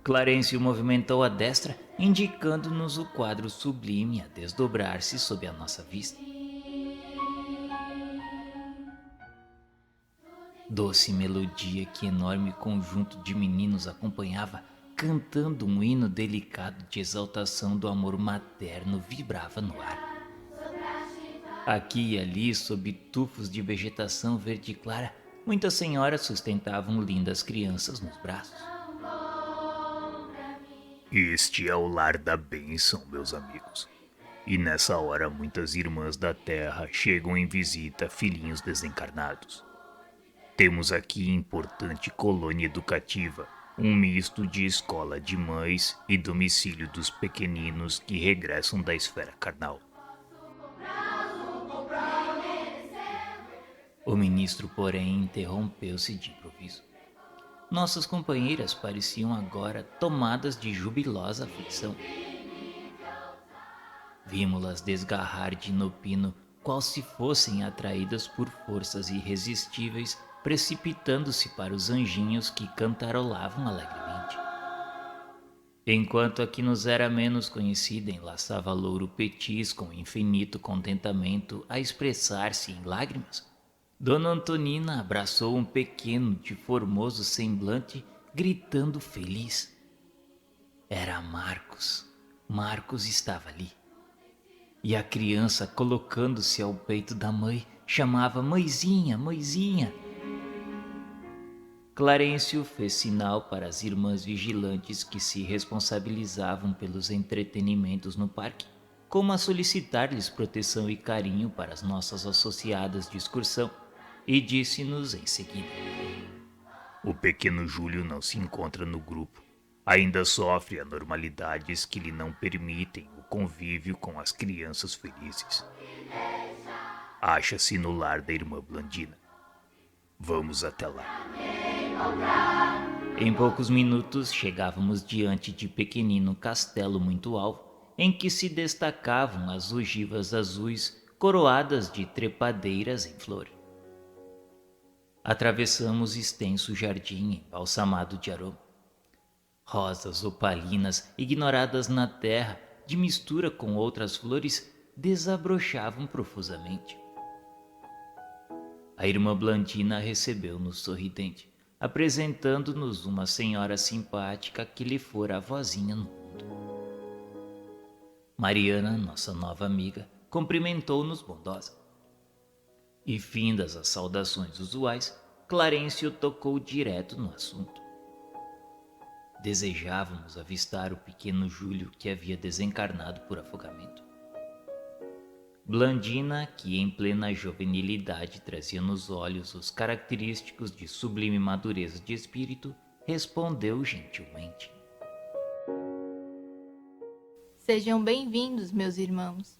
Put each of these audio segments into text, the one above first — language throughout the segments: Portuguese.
Clarencio movimentou a destra, indicando-nos o quadro sublime a desdobrar-se sob a nossa vista. Doce melodia que enorme conjunto de meninos acompanhava, cantando um hino delicado de exaltação do amor materno vibrava no ar. Aqui e ali, sob tufos de vegetação verde clara, muitas senhoras sustentavam lindas crianças nos braços. Este é o lar da bênção, meus amigos. E nessa hora muitas irmãs da terra chegam em visita a filhinhos desencarnados. Temos aqui importante colônia educativa, um misto de escola de mães e domicílio dos pequeninos que regressam da esfera carnal. O ministro, porém, interrompeu-se de improviso. Nossas companheiras pareciam agora tomadas de jubilosa aflição. Vimos-las desgarrar de inopino, qual se fossem atraídas por forças irresistíveis, precipitando-se para os anjinhos que cantarolavam alegremente. Enquanto a que nos era menos conhecida enlaçava louro petis com infinito contentamento a expressar-se em lágrimas, Dona Antonina abraçou um pequeno de formoso semblante, gritando feliz. Era Marcos. Marcos estava ali. E a criança, colocando-se ao peito da mãe, chamava Mãezinha, Mãezinha. Clarencio fez sinal para as irmãs vigilantes que se responsabilizavam pelos entretenimentos no parque, como a solicitar-lhes proteção e carinho para as nossas associadas de excursão, e disse-nos em seguida: O pequeno Júlio não se encontra no grupo. Ainda sofre anormalidades que lhe não permitem o convívio com as crianças felizes. Acha-se no lar da irmã Blandina. Vamos até lá. Em poucos minutos chegávamos diante de pequenino castelo muito alto, em que se destacavam as ogivas azuis coroadas de trepadeiras em flor. Atravessamos extenso jardim embalsamado de aroma. Rosas opalinas, ignoradas na terra, de mistura com outras flores, desabrochavam profusamente. A irmã Blandina recebeu-nos sorridente, apresentando-nos uma senhora simpática que lhe fora a vozinha no mundo. Mariana, nossa nova amiga, cumprimentou-nos bondosa. E findas as saudações usuais, Clarencio tocou direto no assunto. Desejávamos avistar o pequeno Júlio que havia desencarnado por afogamento. Blandina, que em plena juvenilidade trazia nos olhos os característicos de sublime madureza de espírito, respondeu gentilmente: Sejam bem-vindos, meus irmãos.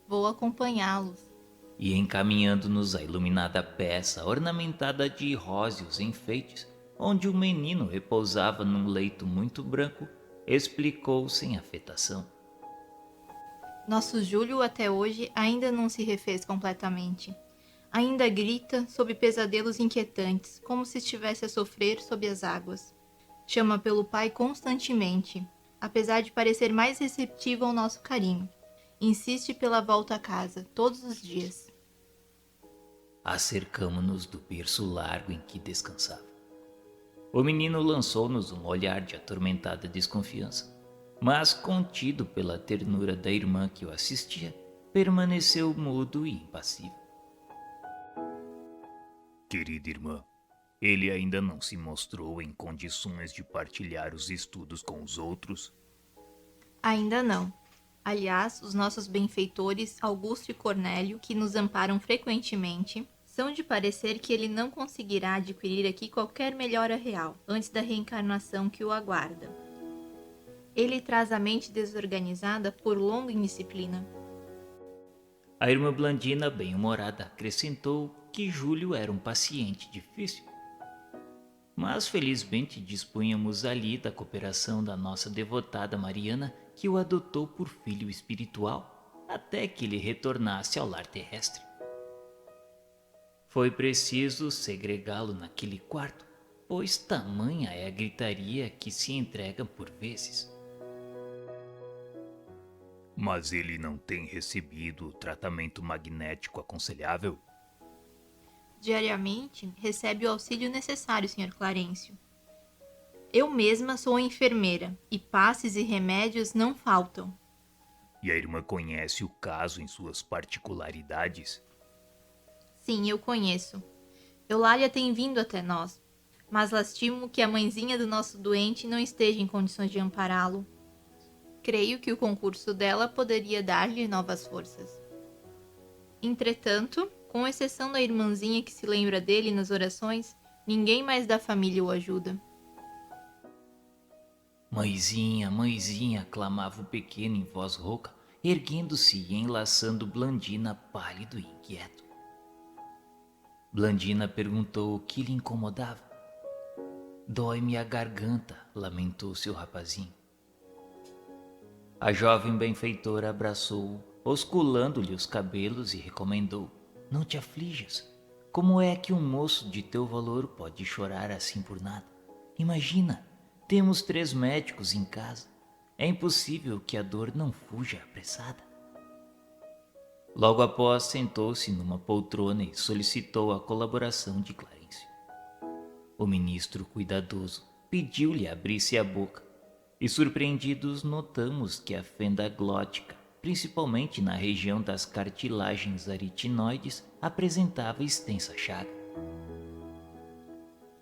Vou acompanhá-los. E encaminhando-nos à iluminada peça ornamentada de róseos enfeites, onde o menino repousava num leito muito branco, explicou sem afetação: Nosso Júlio até hoje ainda não se refez completamente. Ainda grita sob pesadelos inquietantes, como se estivesse a sofrer sob as águas. Chama pelo pai constantemente, apesar de parecer mais receptivo ao nosso carinho. Insiste pela volta a casa, todos os dias. Acercamo-nos do berço largo em que descansava. O menino lançou-nos um olhar de atormentada desconfiança, mas, contido pela ternura da irmã que o assistia, permaneceu mudo e impassível. Querida irmã, ele ainda não se mostrou em condições de partilhar os estudos com os outros? Ainda não. Aliás, os nossos benfeitores, Augusto e Cornélio, que nos amparam frequentemente, são de parecer que ele não conseguirá adquirir aqui qualquer melhora real, antes da reencarnação que o aguarda. Ele traz a mente desorganizada por longa indisciplina. A irmã Blandina, bem-humorada, acrescentou que Júlio era um paciente difícil. Mas felizmente dispunhamos ali da cooperação da nossa devotada Mariana, que o adotou por filho espiritual, até que ele retornasse ao lar terrestre. Foi preciso segregá-lo naquele quarto, pois tamanha é a gritaria que se entrega por vezes. Mas ele não tem recebido o tratamento magnético aconselhável? Diariamente, recebe o auxílio necessário, Sr. Clarencio. Eu mesma sou enfermeira e passes e remédios não faltam. E a irmã conhece o caso em suas particularidades? Sim, eu conheço. Eulália tem vindo até nós, mas lastimo que a mãezinha do nosso doente não esteja em condições de ampará-lo. Creio que o concurso dela poderia dar-lhe novas forças. Entretanto, com exceção da irmãzinha que se lembra dele nas orações, ninguém mais da família o ajuda. Mãezinha, mãezinha, clamava o pequeno em voz rouca, erguendo-se e enlaçando Blandina pálido e inquieto. Blandina perguntou o que lhe incomodava. Dói-me a garganta, lamentou-se o rapazinho. A jovem benfeitora abraçou-o, osculando-lhe os cabelos e recomendou: não te aflijas. Como é que um moço de teu valor pode chorar assim por nada? Imagina, temos 3 médicos em casa. É impossível que a dor não fuja apressada. Logo após, sentou-se numa poltrona e solicitou a colaboração de Clarencio. O ministro cuidadoso pediu-lhe abrisse a boca, e surpreendidos notamos que a fenda glótica, principalmente na região das cartilagens aritinoides, apresentava extensa chaga.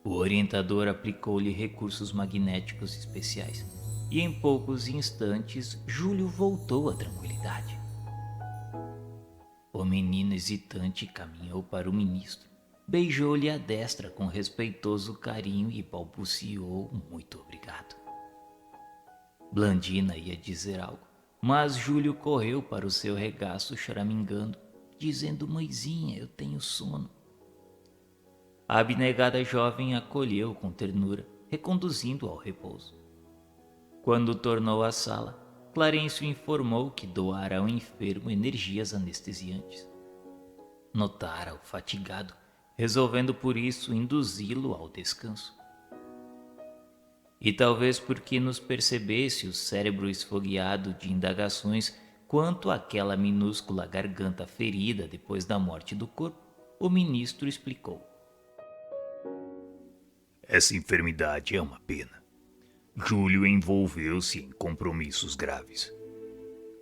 O orientador aplicou-lhe recursos magnéticos especiais, e em poucos instantes Júlio voltou à tranquilidade. O menino hesitante caminhou para o ministro, beijou-lhe a destra com respeitoso carinho e balbuciou muito obrigado. Blandina ia dizer algo, mas Júlio correu para o seu regaço choramingando, dizendo: mãezinha, eu tenho sono. A abnegada jovem acolheu com ternura, reconduzindo-o ao repouso. Quando tornou à sala, Clarencio informou que doara ao enfermo energias anestesiantes. Notara-o fatigado, resolvendo por isso induzi-lo ao descanso. E talvez porque nos percebesse o cérebro esfogueado de indagações quanto àquela minúscula garganta ferida depois da morte do corpo, o ministro explicou. Essa enfermidade é uma pena. Júlio envolveu-se em compromissos graves.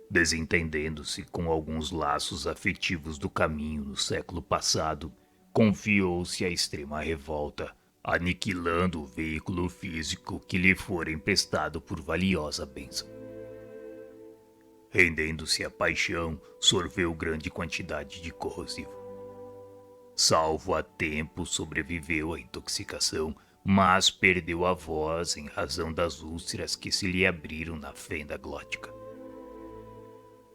Desentendendo-se com alguns laços afetivos do caminho no século passado, confiou-se à extrema revolta, aniquilando o veículo físico que lhe fora emprestado por valiosa bênção. Rendendo-se à paixão, sorveu grande quantidade de corrosivo. Salvo a tempo, sobreviveu à intoxicação, mas perdeu a voz em razão das úlceras que se lhe abriram na fenda glótica.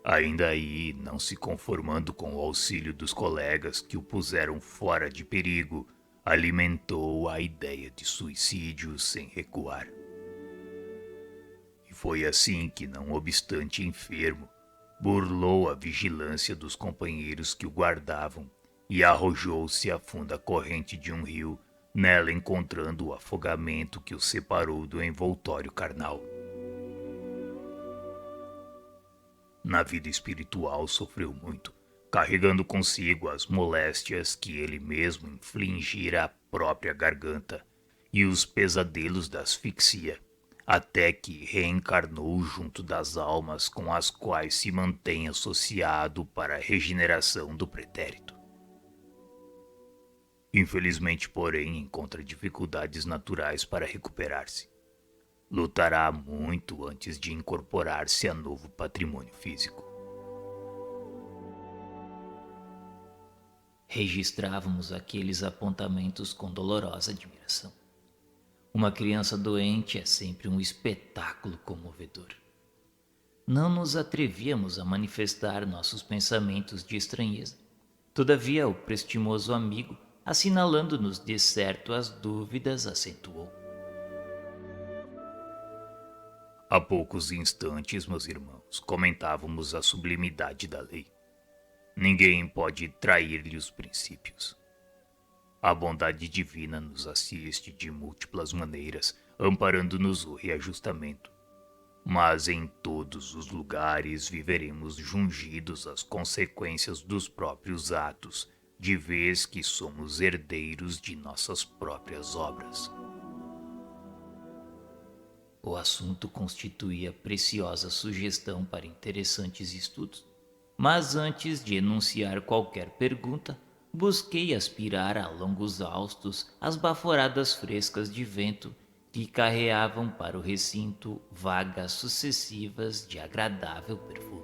Ainda aí, não se conformando com o auxílio dos colegas que o puseram fora de perigo, alimentou a ideia de suicídio sem recuar. E foi assim que, não obstante enfermo, burlou a vigilância dos companheiros que o guardavam e arrojou-se à funda corrente de um rio, nela encontrando o afogamento que o separou do envoltório carnal. Na vida espiritual sofreu muito, carregando consigo as moléstias que ele mesmo infligira à própria garganta e os pesadelos da asfixia, até que reencarnou junto das almas com as quais se mantém associado para a regeneração do pretérito. Infelizmente, porém, encontra dificuldades naturais para recuperar-se. Lutará muito antes de incorporar-se a novo patrimônio físico. Registrávamos aqueles apontamentos com dolorosa admiração. Uma criança doente é sempre um espetáculo comovedor. Não nos atrevíamos a manifestar nossos pensamentos de estranheza. Todavia, o prestimoso amigo, assinalando-nos de certo as dúvidas, acentuou. Há poucos instantes, meus irmãos, comentávamos a sublimidade da lei. Ninguém pode trair-lhe os princípios. A bondade divina nos assiste de múltiplas maneiras, amparando-nos o reajustamento. Mas em todos os lugares viveremos jungidos às consequências dos próprios atos, de vez que somos herdeiros de nossas próprias obras. O assunto constituía preciosa sugestão para interessantes estudos. Mas antes de enunciar qualquer pergunta, busquei aspirar a longos haustos as baforadas frescas de vento que carreavam para o recinto vagas sucessivas de agradável perfume.